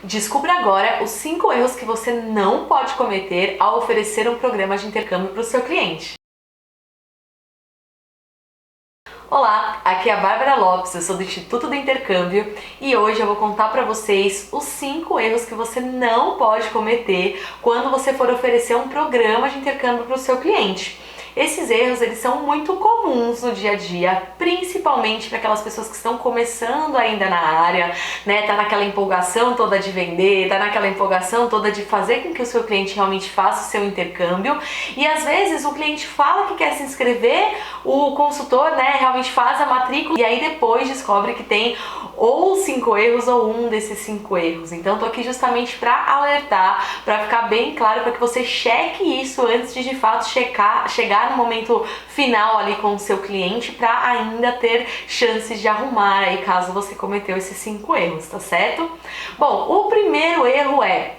Descubra agora os 5 erros que você não pode cometer ao oferecer um programa de intercâmbio para o seu cliente. Olá, aqui é a Bárbara Lopes, eu sou do Instituto do Intercâmbio e hoje eu vou contar para vocês os 5 erros que você não pode cometer quando você for oferecer um programa de intercâmbio para o seu cliente. Esses erros, eles são muito comuns no dia a dia, principalmente para aquelas pessoas que estão começando ainda na área, né? Tá naquela empolgação toda de vender, tá naquela empolgação toda de fazer com que o seu cliente realmente faça o seu intercâmbio. E às vezes o cliente fala que quer se inscrever, o consultor, né, realmente faz a matrícula e aí depois descobre que tem ou 5 erros ou um desses 5 erros. Então tô aqui justamente para alertar, para ficar bem claro, para que você cheque isso antes de fato chegar no momento final ali com o seu cliente, para ainda ter chances de arrumar aí caso você cometeu esses 5 erros, tá certo? Bom, o primeiro erro é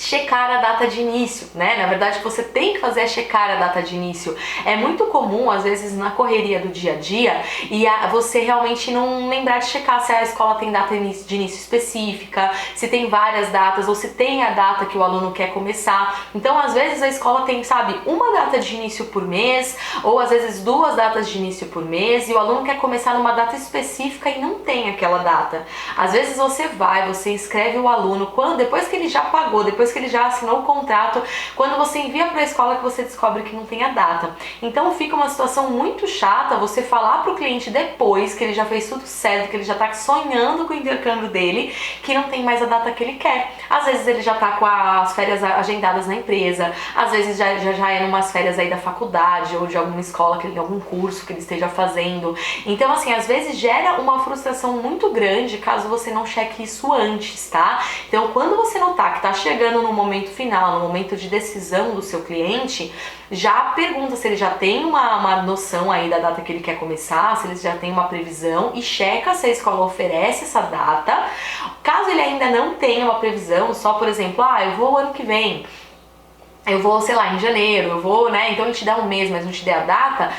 checar a data de início, né? Na verdade, você tem que fazer é checar a data de início. É muito comum, às vezes, na correria do dia a dia, e você realmente não lembrar de checar se a escola tem data de início específica, se tem várias datas, ou se tem a data que o aluno quer começar. Então, às vezes, a escola tem, sabe, uma data de início por mês, ou às vezes 2 datas de início por mês, e o aluno quer começar numa data específica e não tem aquela data. Às vezes, você inscreve o aluno, depois que ele já pagou, depois que ele já assinou o contrato, quando você envia para a escola que você descobre que não tem a data. Então fica uma situação muito chata você falar para o cliente depois que ele já fez tudo certo, que ele já está sonhando com o intercâmbio dele, que não tem mais a data que ele quer. Às vezes ele já está com as férias agendadas na empresa, às vezes já é numas férias aí da faculdade ou de alguma escola, algum curso que ele esteja fazendo. Então assim, às vezes gera uma frustração muito grande caso você não cheque isso antes, tá? Então quando você notar que está chegando no momento final, no momento de decisão do seu cliente, já pergunta se ele já tem uma noção aí da data que ele quer começar, se ele já tem uma previsão, e checa se a escola oferece essa data. Caso ele ainda não tenha uma previsão, só por exemplo, eu vou ano que vem, eu vou, sei lá, em janeiro, eu vou, né, então ele te dá um mês, mas não te der a data,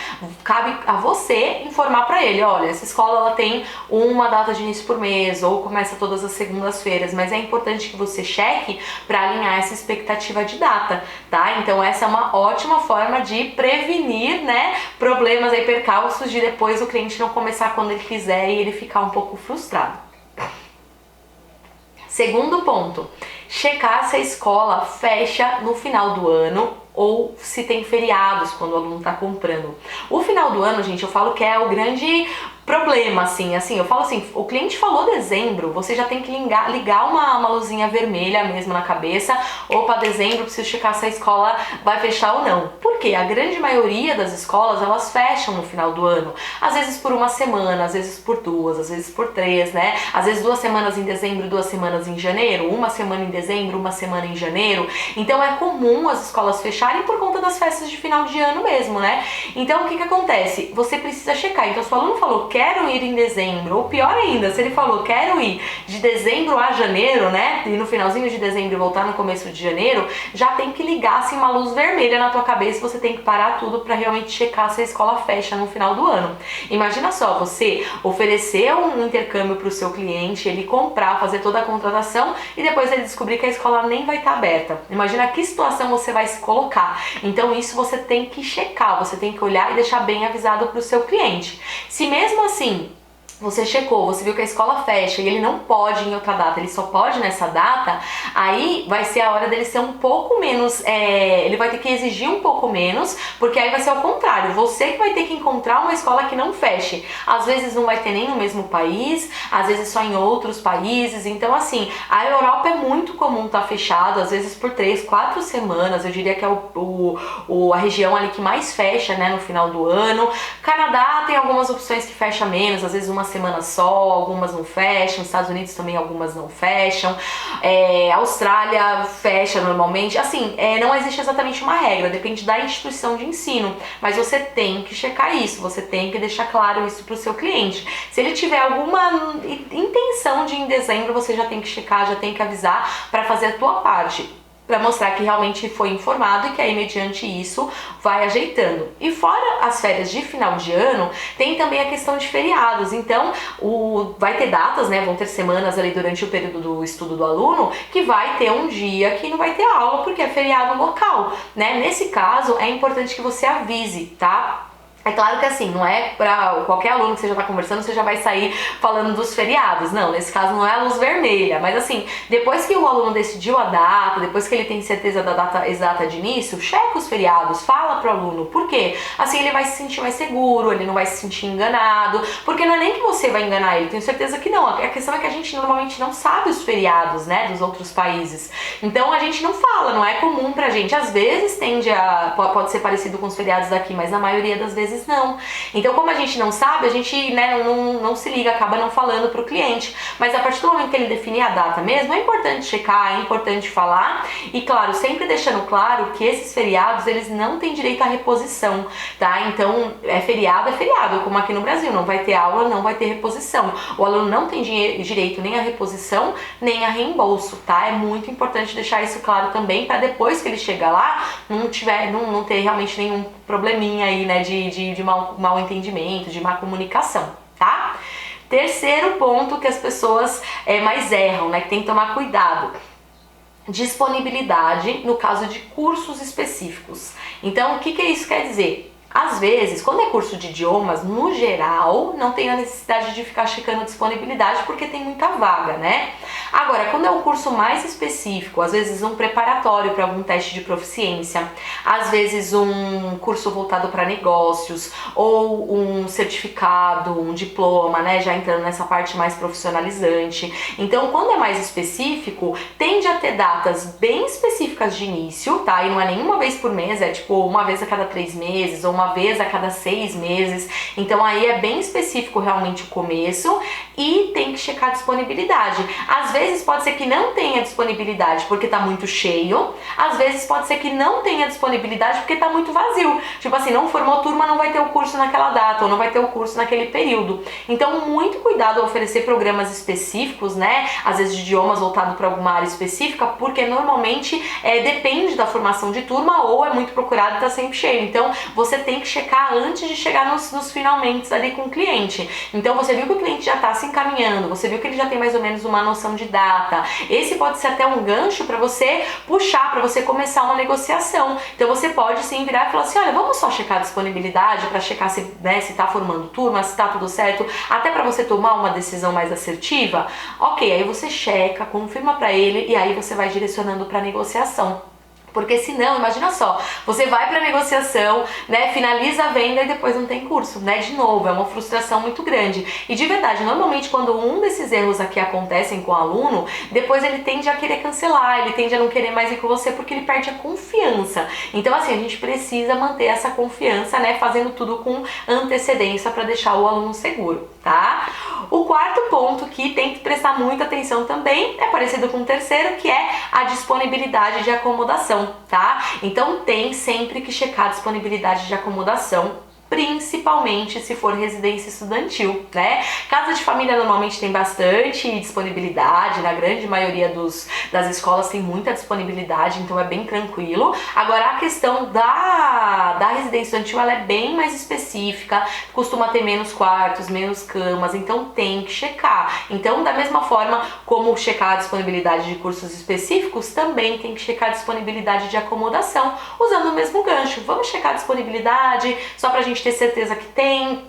cabe a você informar pra ele, olha, essa escola ela tem uma data de início por mês, ou começa todas as segundas-feiras, mas é importante que você cheque pra alinhar essa expectativa de data, tá? Então essa é uma ótima forma de prevenir, né, problemas aí, percalços de depois o cliente não começar quando ele quiser e ele ficar um pouco frustrado. Segundo ponto, checar se a escola fecha no final do ano ou se tem feriados quando o aluno está comprando. O final do ano, gente, eu falo que é o grande problema, assim, eu falo assim, o cliente falou dezembro, você já tem que ligar uma luzinha vermelha mesmo na cabeça, opa, dezembro, preciso checar se a escola vai fechar ou não. Por quê? A grande maioria das escolas, elas fecham no final do ano, às vezes por uma semana, às vezes por 2, às vezes por 3, né? Às vezes 2 semanas em dezembro, 2 semanas em janeiro, uma semana em dezembro, uma semana em janeiro. Então é comum as escolas fecharem por conta das festas de final de ano mesmo, né? Então o que acontece? Você precisa checar. Então se o aluno falou quero ir em dezembro, ou pior ainda, se ele falou quero ir de dezembro a janeiro, né, e no finalzinho de dezembro voltar no começo de janeiro, já tem que ligar assim uma luz vermelha na tua cabeça, você tem que parar tudo para realmente checar se a escola fecha no final do ano. Imagina só, você oferecer um intercâmbio para o seu cliente, ele comprar, fazer toda a contratação e depois ele descobrir que a escola nem vai estar aberta. Imagina que situação você vai se colocar. Então isso você tem que checar, você tem que olhar e deixar bem avisado para o seu cliente. Se mesmo assim você checou, você viu que a escola fecha e ele não pode em outra data, ele só pode nessa data, aí vai ser a hora dele ser um pouco menos, ele vai ter que exigir um pouco menos, porque aí vai ser ao contrário, você que vai ter que encontrar uma escola que não feche. Às vezes não vai ter nem no mesmo país, às vezes só em outros países, então assim, a Europa é muito comum estar fechado, às vezes por 3, 4 semanas, eu diria que é a região ali que mais fecha, né, no final do ano. Canadá tem algumas opções que fecha menos, às vezes uma semana só, algumas não fecham, Estados Unidos também algumas não fecham, Austrália fecha normalmente, assim, não existe exatamente uma regra, depende da instituição de ensino, mas você tem que checar isso, você tem que deixar claro isso para o seu cliente. Se ele tiver alguma intenção de ir em dezembro, você já tem que checar, já tem que avisar para fazer a tua parte. para mostrar que realmente foi informado e que aí mediante isso vai ajeitando. E fora as férias de final de ano, tem também a questão de feriados. Então, vai ter datas, né? Vão ter semanas ali durante o período do estudo do aluno que vai ter um dia que não vai ter aula porque é feriado local, né? Nesse caso, é importante que você avise, tá? É claro que assim, não é pra qualquer aluno que você já tá conversando, você já vai sair falando dos feriados. Não, nesse caso não é a luz vermelha. Mas assim, depois que o aluno decidiu a data, depois que ele tem certeza da data exata de início, checa os feriados, fala pro aluno. Por quê? Assim ele vai se sentir mais seguro, ele não vai se sentir enganado. Porque não é nem que você vai enganar ele, tenho certeza que não. A questão é que a gente normalmente não sabe os feriados, né, dos outros países. Então a gente não fala, não é comum pra gente. Às vezes pode ser parecido com os feriados daqui, mas na maioria das vezes não. Então, como a gente não sabe, a gente, né, não se liga, acaba não falando pro cliente. Mas a partir do momento que ele definir a data mesmo, é importante checar, é importante falar. E claro, sempre deixando claro que esses feriados, eles não têm direito à reposição, tá? Então, é feriado, como aqui no Brasil, não vai ter aula, não vai ter reposição. O aluno não tem direito nem à reposição, nem a reembolso, tá? É muito importante deixar isso claro também, para depois que ele chegar lá, não ter realmente nenhum probleminha aí, né, de mal entendimento, de má comunicação, tá? Terceiro ponto que as pessoas mais erram, né, que tem que tomar cuidado: disponibilidade no caso de cursos específicos. Então, o que isso quer dizer? Às vezes, quando é curso de idiomas, no geral, não tem a necessidade de ficar checando disponibilidade porque tem muita vaga, né? Agora, quando é um curso mais específico, às vezes um preparatório para algum teste de proficiência, às vezes um curso voltado para negócios, ou um certificado, um diploma, né? Já entrando nessa parte mais profissionalizante. Então, quando é mais específico, tende a ter datas bem específicas de início, tá? E não é nenhuma vez por mês, é tipo uma vez a cada 3 meses, ou uma vez a cada 6 meses. Então aí é bem específico realmente o começo e tem que checar a disponibilidade. Às vezes pode ser que não tenha disponibilidade porque tá muito cheio, às vezes pode ser que não tenha disponibilidade porque tá muito vazio. Tipo assim, não formou turma, não vai ter o curso naquela data, ou não vai ter o curso naquele período. Então muito cuidado ao oferecer programas específicos, né? Às vezes de idiomas voltado para alguma área específica, porque normalmente depende da formação de turma, ou é muito procurado e tá sempre cheio. Então você tem que checar antes de chegar nos finalmente ali com o cliente. Então você viu que o cliente já está se encaminhando, você viu que ele já tem mais ou menos uma noção de data. Esse pode ser até um gancho para você puxar, para você começar uma negociação. Então você pode sim virar e falar assim: olha, vamos só checar a disponibilidade para checar se, né, se tá formando turma, se tá tudo certo, até para você tomar uma decisão mais assertiva. Ok, aí você checa, confirma para ele e aí você vai direcionando para negociação. Porque senão, imagina só, você vai para negociação, né, finaliza a venda e depois não tem curso, né? De novo, é uma frustração muito grande. E de verdade, normalmente quando um desses erros aqui acontecem com o aluno, depois ele tende a querer cancelar, ele tende a não querer mais ir com você porque ele perde a confiança. Então assim, a gente precisa manter essa confiança, né, fazendo tudo com antecedência para deixar o aluno seguro, tá? O quarto ponto que tem que prestar muita atenção também é parecido com o terceiro, que é a disponibilidade de acomodação, tá? Então tem sempre que checar a disponibilidade de acomodação, principalmente se for residência estudantil, né? Casa de família normalmente tem bastante disponibilidade, na grande maioria das escolas tem muita disponibilidade, então é bem tranquilo. Agora a questão da residência estudantil, ela é bem mais específica, costuma ter menos quartos, menos camas, então tem que checar. Então, da mesma forma como checar a disponibilidade de cursos específicos, também tem que checar a disponibilidade de acomodação, usando o mesmo gancho. Vamos checar a disponibilidade, só pra gente ter certeza que tem,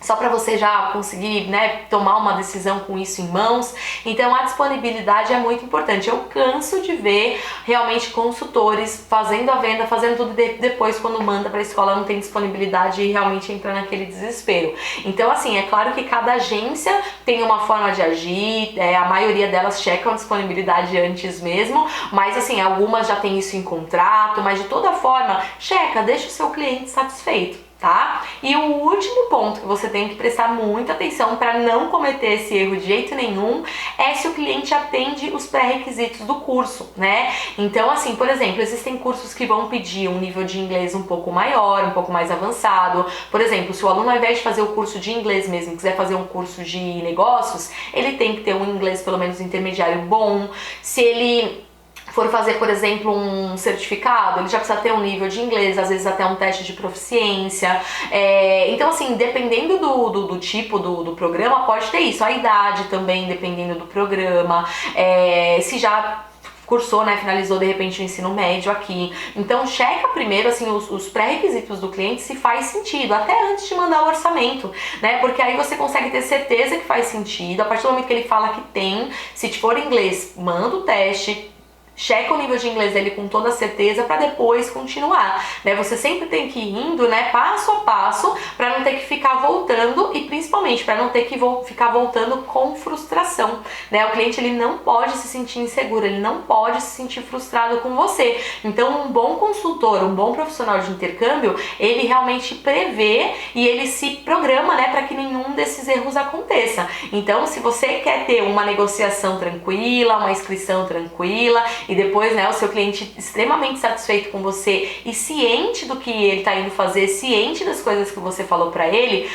só para você já conseguir, né, tomar uma decisão com isso em mãos. Então a disponibilidade é muito importante. Eu canso de ver realmente consultores fazendo a venda, fazendo tudo depois quando manda para a escola não tem disponibilidade e realmente entra naquele desespero. Então assim, é claro que cada agência tem uma forma de agir, a maioria delas checam a disponibilidade antes mesmo, mas assim, algumas já tem isso em contrato, mas de toda forma, checa, deixa o seu cliente satisfeito, tá? E o último ponto que você tem que prestar muita atenção para não cometer esse erro de jeito nenhum é se o cliente atende os pré-requisitos do curso, né? Então, assim, por exemplo, existem cursos que vão pedir um nível de inglês um pouco maior, um pouco mais avançado. Por exemplo, se o aluno, ao invés de fazer o curso de inglês mesmo, quiser fazer um curso de negócios, ele tem que ter um inglês pelo menos intermediário bom. Se ele for fazer, por exemplo, um certificado, ele já precisa ter um nível de inglês, às vezes até um teste de proficiência. Então, assim, dependendo do tipo do programa, pode ter isso. A idade também, dependendo do programa. Se já cursou, né, finalizou de repente o ensino médio aqui. Então checa primeiro assim os pré-requisitos do cliente se faz sentido, até antes de mandar o orçamento, né? Porque aí você consegue ter certeza que faz sentido. A partir do momento que ele fala que tem, se for inglês, manda o teste. Checa o nível de inglês dele com toda certeza para depois continuar, né? Você sempre tem que ir indo, né, passo a passo, para não ter que ficar voltando e principalmente para não ter que ficar voltando com frustração, né? O cliente ele não pode se sentir inseguro, ele não pode se sentir frustrado com você. Então, um bom consultor, um bom profissional de intercâmbio, ele realmente prevê e ele se programa, né, para que nenhum desses erros aconteça. Então, se você quer ter uma negociação tranquila, uma inscrição tranquila, e depois, né, o seu cliente extremamente satisfeito com você e ciente do que ele está indo fazer, ciente das coisas que você falou para ele,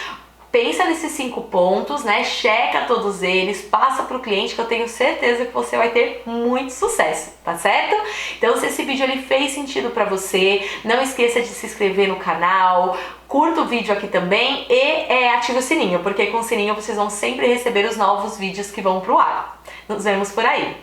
pensa nesses 5 pontos, né, checa todos eles, passa para o cliente que eu tenho certeza que você vai ter muito sucesso, tá certo? Então, se esse vídeo ele fez sentido para você, não esqueça de se inscrever no canal, curta o vídeo aqui também e ative o sininho, porque com o sininho vocês vão sempre receber os novos vídeos que vão pro ar. Nos vemos por aí!